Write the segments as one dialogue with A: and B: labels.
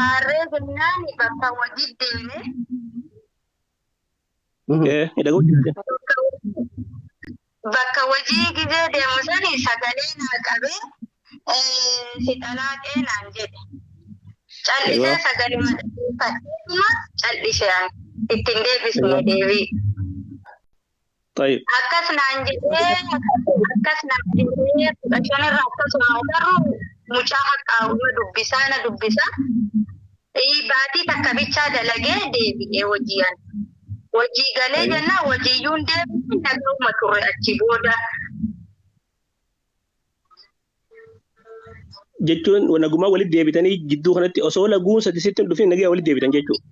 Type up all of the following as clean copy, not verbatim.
A: aarree jennaan bakka hojii deeme.
B: Dhaga'uu jira.
A: Bakka hojii gizee deemu sani sagalee naa qabee si xalaaqee naan jedhe. Callisee sagalee madaqeeffatuma callisee ittiin deebisne deebii. Akkas naan jedhee kudha shanirraa akkasuma agarru mucaa haqqaa'uma na dubbisa. Baatii takka bichaa dalagee deebi'ee hojii'an. Hojii galee jennaan hojiiyyuun deebi'ee nagahuma turre achi booda.
B: Jechuun nagumaa walitti deebitanii jidduu kanatti osoo laguun sadisitti hin dhufin nagaa walitti deebitan jechuudha.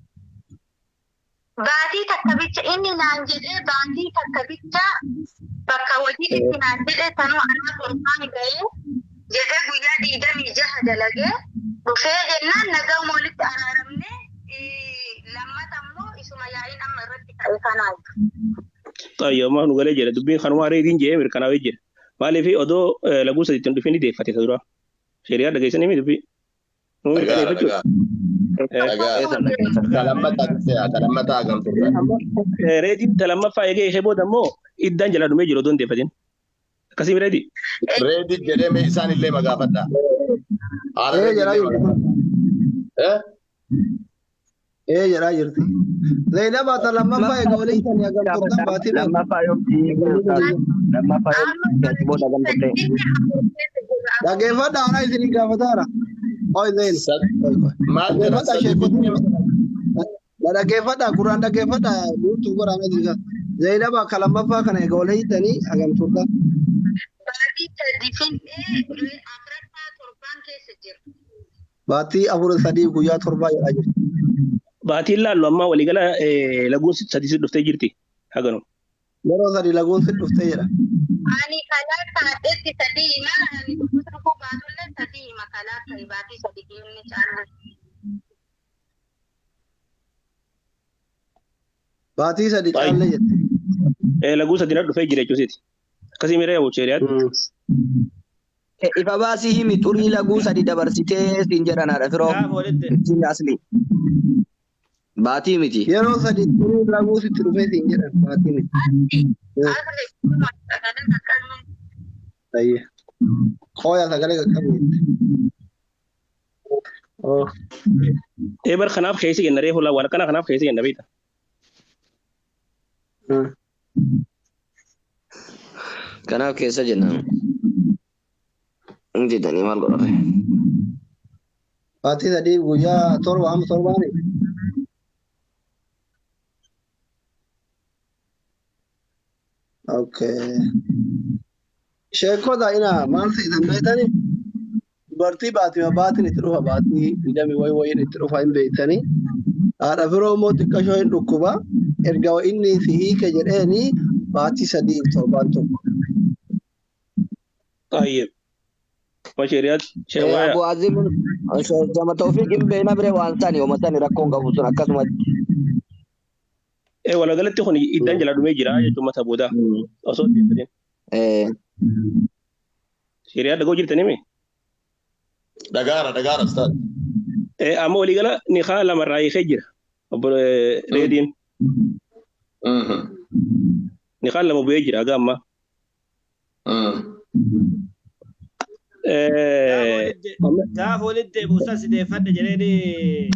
A: Baatii takka bicha inni naan jedhee baatii takka bicha bakka hojii itti naan jedhee tanuu anaa torbaan ga'ee jedhee guyyaa 26 dalagee dhufee jennaan nagahuma walitti araaramnee lammata immoo isuma yaa'iin amma irratti ka'e kanaan.
B: Xayyammaa nu galee jedha dubbiin kanuma reediin jee mirkanaa'ee jira. Maaliif odoo laguu sadiitti hin dhufin ni deeffate dura. Shari'aa dhageessanii mi dubbii? Reediin lammaffaa eegee ishee booda immoo iddaan jala dhumee jiru odoo hin deeffatin. Akkasii reedi?
C: Reedi jedhee isaan illee magaafadha.
D: Jedhaa jirti. Zainaba ta lammaffaa egaa walii kan agartuudhaan baatii
E: lammaffaa booda galtee.
D: Dhaggeeffadha anaa isinii gaafataara.
C: Maal jedha
D: dhaggeeffadha kuraan dhaggeeffadha duutuu goraamee jirta. Zainaba ka lammaffaa kana egaa walii hiitanii agartuudhaan.
A: Baatii sadii fin'ee afuraffaa torbaan keessa jira.
D: Baatii 4 guyyaa 7 jedhaa jirti.
B: Baatiin laallu amma waliigala laguun sadii dhuftee jirti haganu.
D: Yeroo sadii laguun dhuftee jira.
A: Ani kalaa kaadhetti sadii hima ani dhukkubsatu baatullee sadii hima kalaa ta'e baatii sadii inni caalaa.
D: Baatii sadii caallee jette.
B: Laguu sadii dhufee jira jechuusiiti. Akkasii miira yaa'u cheeriyaatti.
E: Ifa baasii himi xurii laguu sadii dabarsitee siin jedhanaadha firoo. Ittiin asli. Baatii miti.
D: Yeroo sadii xurii laguu sitti dhufee siin jedhan baatii miti. Qooyaa sagalee qaqqabu jette.
B: Bar kanaaf keessa kenna reefu waan kana kanaaf keessa kenna beekta.
E: Kanaaf keessa jennaan. Jedhanii maal godhate?
D: Baatii sadii guyyaa torbaani. Okay. Sheekota ina maal seetan beektanii? Dubartii baatiin itti dhufa baatii hidhami wayiin itti dhufa hin beektanii. Haadha firoo immoo xiqqashoo hin dhukkuba. Erga inni si hiike jedheeni baatii sadii torbaan tokko.
B: Tayyib. Mashiriyaat
E: Abu Azim jama Tawfiq beena bire waan tani o matani rakkoon qabu sun akkasumatti.
B: Wala galatti kun iddaan jala dhumee jira jechuun mata booda osoo deemtanii. Shiriyaa dhagoo jirtanii mee?
C: Dhagaara ustaad.
B: Amma walii gala niqaa lamarraa hiikee jira. Obbo Reediin. Niqaan lama bu'ee jira haga ammaa.
F: Gaafa walitti deebi'uusaa sideeffadha jedhee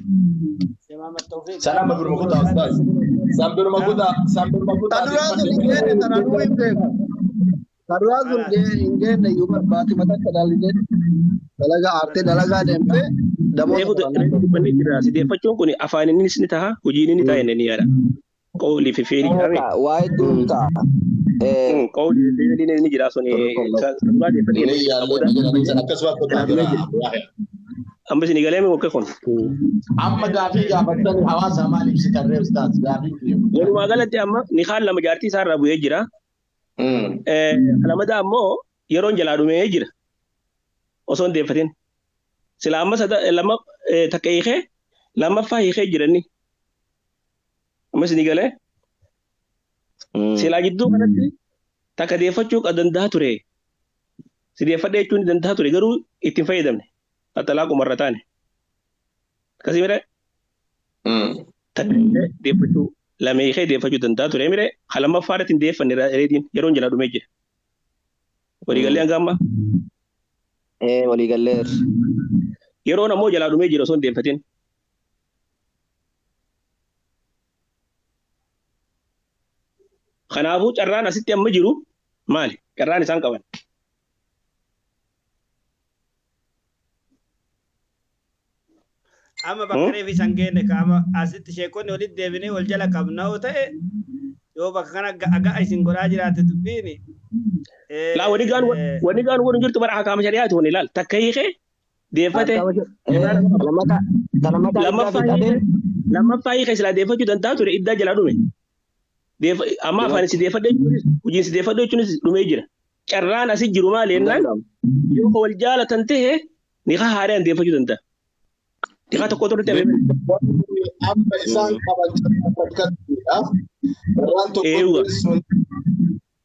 C: Salam birmakutaa ustaad. Sambirmakutaa.
D: Kaduraa sun hin geenne iyyuu baatii mataa kadhaallee dalagaa aartee dalagaa deemtee
B: damoo sideeffachuun kun afaaninnis ni ta'a hojiin ni ta'a inni yaada. Qawli fi feerii qabe.
E: Waa hedduun ta'a.
B: Qawli fi feerii ni jira sun amma isin galee mi wakka kun.
C: Amma gaafii gaafatanii hawaasa maal ibsitarree ustaad gaafii.
B: Walumaa galatti amma niqaan lama jaartii isaarraa bu'ee jira. Lamada ammoo yeroon jalaa dhumee jira. Osoo hin deeffatin. Sila amma lama takka hiikee lammaffaa hiikee jiranni. Amma isin galee. Silaa jidduu kanatti takka deeffachuu danda'a ture. Si deeffadhee jechuun danda'a ture garuu ittiin fayyadamne. Attalaa qumarra taane. كسيمرة تكلم ديفتو لما يخي ديفتو دنداتو رميرة خلما فارت ديف نريدين يرون جلادو ميجي ولي قال لي أنقام
E: ولي قال لير
B: يرون أمو جلادو ميجي رسون ديفتين خنابو carraan asitti amma jiru maali carraan isaan qaban
F: amma bakka reefi sangeenne kaama asitti sheekonni walitti deebinee wal jala qabnaa yoo ta'e yoo bakka kana aga isin godhaa jiraate dubbiini
B: laa wani gaan wani jirtu bara hakaama shari'aati wani laal takka hiikee deeffate lammaffaa hiikee silaa deeffachuu danda'a ture iddaa jalaa dhume amma afaan si deeffadhe hojiin si deeffadhe jechuunis dhumee jira carraan asii jiru maali jennaan yoo wal jaalatan ta'e niqaa haaraan deeffachuu danda'a niqaa tokko turte
C: amma isaan qaban fakkattiidhaaf warraan tokko sun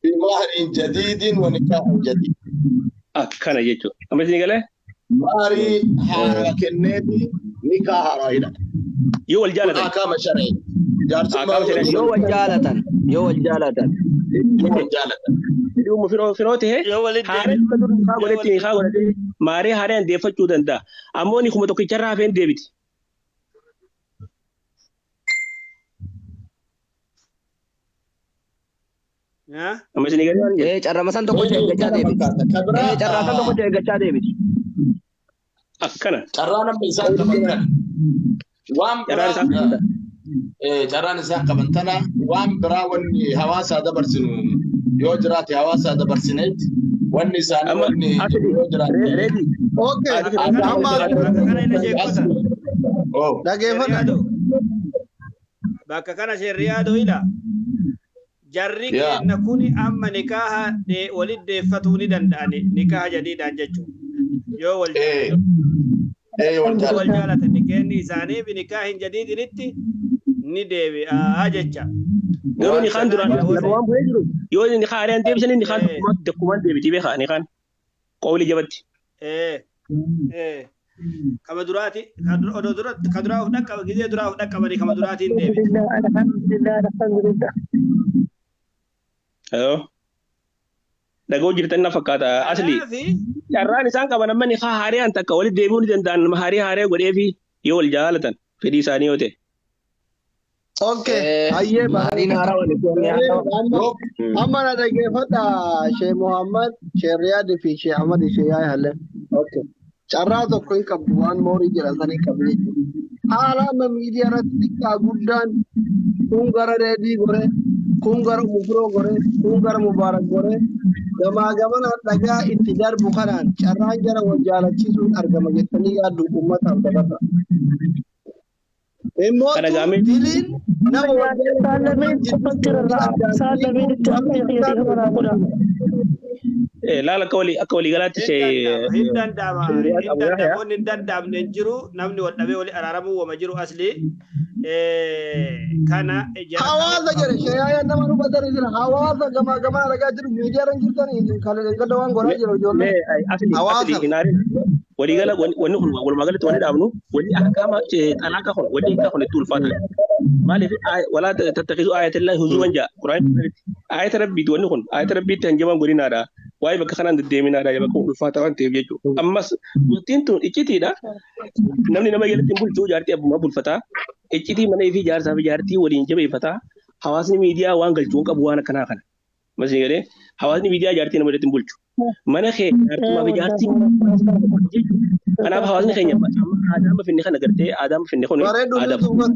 C: bimaarin jadiidin wa nikaahin jadiid
B: akkana jechuudha amma isin galee
C: maarii haaraa kenneeti nikaa haaraa hidhata
B: yoo wal jaalatan
C: akaama sharee
E: yoo wal jaalatan
B: Ilmu firoote haaraan dur niqaa godhetti niqaa godhate maaree haaraan deeffachuu danda'a ammoo ni kuma tokkicharraa hafeen deebiti. Amma isin galee
E: carramasan tokko eeggachaa deebiti.
B: Akkana.
C: Carraan amma isaan qaban kana waan carraan isaan qaban tana waan biraa wanni hawaasaa dabarsinu yoo jiraate hawaasaa dabarsineet wanni isaanii wanni yoo jiraate.
D: Okay. Dhageeffadha.
F: Bakka kana sheriyaadoo ila jarri kenna kuni amma nikaaha walitti deeffatuu ni danda'ani nikaaha jadiidhaan jechuudha. Yoo wal jaalatan nikeenni isaanii fi nikaahin jadiidinitti ni deebi'aa jecha.
B: Garuu niqaan duraan waan bu'ee jiru yoo niqaa haaraan deebisanii niqaan tokkummaan deebitii beekaa niqaan qawli jabatti. Kama duraati ka duraa of dhaqqaba gizee duraa of dhaqqabanii kama duraatiin deebi. Dhagoo jirtan na fakkaata asli carraan isaan qaban amma niqaa haaraan takka walitti deebi'uu ni danda'an nama haaree godhee fi yoo wal jaalatan fedhii isaanii yoo ta'e.
D: Okay. Ayyee
E: Maariin haaraa
D: amma na dhageeffadha Sheekh Muhammad, Sheekh Riyaad fi Sheekh Ahmad Sheekh Yaaya Hallee. Okay. Carraa tokko hin qabdu waan moorii jedhan san hin qabne jechuudha. Haala amma miidiyaa irratti xiqqaa guddaan kun gara Reedii gore, kun gara Mufroo gore, kun gara Mubaarak gore. Gamaa gamanaan dhagaa itti darbu kanaan carraan jara wal jaalachiisuun argama jettanii yaaddu uummataaf dabarra. Diliin nama
B: laala akka walii galaatti
F: hin danda'ama wanni hin danda'amne hin jiru namni wal dhabee walii araaramuu wama jiru asli kana
D: hawaasa jedhe sheeyyaa nama nu badani jira hawaasa gamaa ragaa jiru miidiyaa ran jirtanii kan gadda waan godhaa jiru ijoollee
B: hawaasa walii gala wanni kun walumaa galatti wanni dhaabnu wanni ahkaama talaaqaa kun wanni hiikaa kun itti ulfaata maaliif walaa tattaqisu ayatillahi huzuman jaa quraan ayata rabbiiti wanni kun ayata rabbiitti hanjaman godinaadha waa'ee bakka kanaan deddeeminaadha bakka ulfaata waan ta'eef jechuudha ammas bultiin tun iccitiidha namni nama jalatti hin bulchuu jaartii abbummaa bulfataa iccitii mana fi jaarsaa fi jaartii waliin jabeeffataa hawaasni miidiyaa waan galchuun qabu waan akkanaa kana masii galee hawaasni miidiyaa jaartii nama jalatti hin bulchu mana kee jaartummaa fi jaartii kanaaf hawaasni keenya aadaama finne kana gartee aadaama finne kun aadaama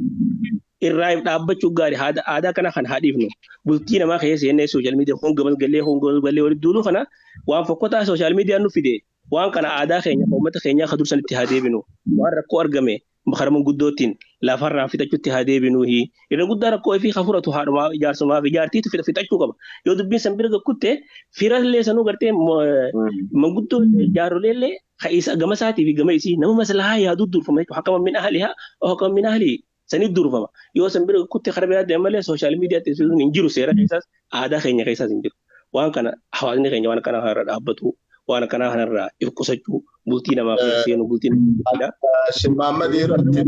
B: irraa dhaabbachuu gaarii aadaa kana kan haadhiifnu bultii namaa keessa seennee sooshaal miidiyaa hongamas gallee walitti duuluu kana waan fokkotaa sooshaal miidiyaan nu fide waan kana aadaa keenya uummata keenyaa ka dursanitti haa deebinu waan rakkoo argame makaramuun guddootiin lafarraa fixachuutti haa deebinuuhi irra guddaa rakkoo fi hafuratu haadhumaa ijaarsumaa fi ijaartiitu fixachuu qaba yoo dubbiin san bira gakkutte firallee sanuu gartee manguddoo jaaroleellee isa gama isaatii fi gama isii nama maslahaa yaaduu durfama jechuudha akkama min ahlihaa akkama min ahlii sanii durfama yoo san bira gakkutte karabee yaadde malee sooshaal miidiyaatti hin jiru seera keessaas aadaa keenya keessaas hin jiru waan kana hawaasni keenya waan kana irra dhaabbatu وانا كان هنرى يفقسجو بوتينا ما في سينو بوتينا
C: محمد يرتي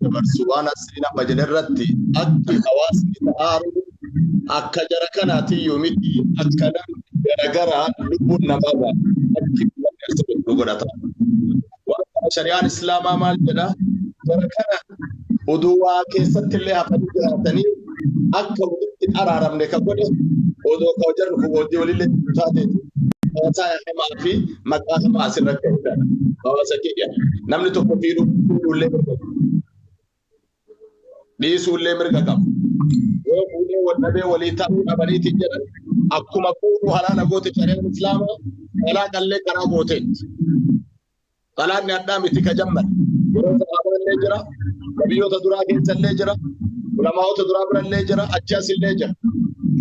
C: دبر سوانا سينا مجل الرتي أكي حواس تعارض أكا جركناتي يوميتي أكا جرجرا لبون نبابا أكي لغرتا وأنا شريان إسلام مال جدا جركنا ودوا كيست اللي هفت جراتني أكا ودت أرارم نكبر ودوا كوجر كوجي ولي تاتي saya maafi maqaa asirratti argina hawaasa keenya namni tokko fiiruullee dhiisuullee mirga qaba yoo fuudhee waldhabee walii ta'uu dhabaniitiin jedhan akkuma fuudhuu halaala goote shari'aan islaamaa talaaqallee karaa gooteetti talaaqni addaa miti ka jammata yeroo sahaabaallee jira nabiyyoota duraa keessallee jira ulamaa'ota duraa birallee jira achi asillee jira